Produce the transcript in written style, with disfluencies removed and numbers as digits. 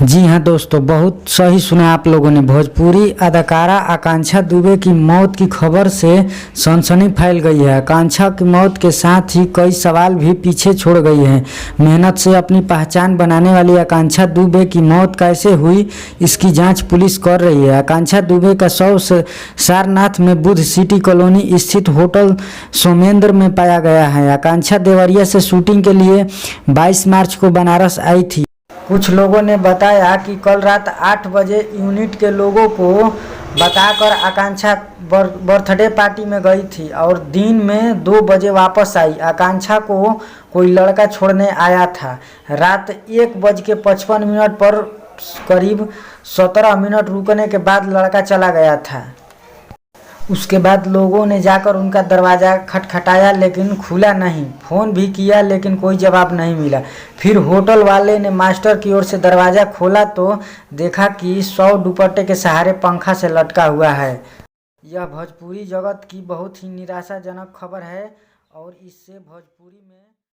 जी हाँ दोस्तों, बहुत सही सुना आप लोगों ने। भोजपुरी अदाकारा आकांक्षा दुबे की मौत की खबर से सनसनी फैल गई है। आकांक्षा की मौत के साथ ही कई सवाल भी पीछे छोड़ गई हैं। मेहनत से अपनी पहचान बनाने वाली आकांक्षा दुबे की मौत कैसे हुई, इसकी जांच पुलिस कर रही है। आकांक्षा दुबे का शव सारनाथ में बुध सिटी कॉलोनी स्थित होटल सोमेंद्र में पाया गया है। आकांक्षा देवरिया से शूटिंग के लिए 22 मार्च को बनारस आई थी। कुछ लोगों ने बताया कि कल रात 8 बजे यूनिट के लोगों को बताकर आकांक्षा बर्थडे पार्टी में गई थी और दिन में 2 बजे वापस आई। आकांक्षा को कोई लड़का छोड़ने आया था। रात 1:55 पर करीब 17 मिनट रुकने के बाद लड़का चला गया था। उसके बाद लोगों ने जाकर उनका दरवाज़ा खटखटाया लेकिन खुला नहीं। फ़ोन भी किया लेकिन कोई जवाब नहीं मिला। फिर होटल वाले ने मास्टर की ओर से दरवाज़ा खोला तो देखा कि शव दुपट्टे के सहारे पंखा से लटका हुआ है। यह भोजपुरी जगत की बहुत ही निराशाजनक खबर है और इससे भोजपुरी में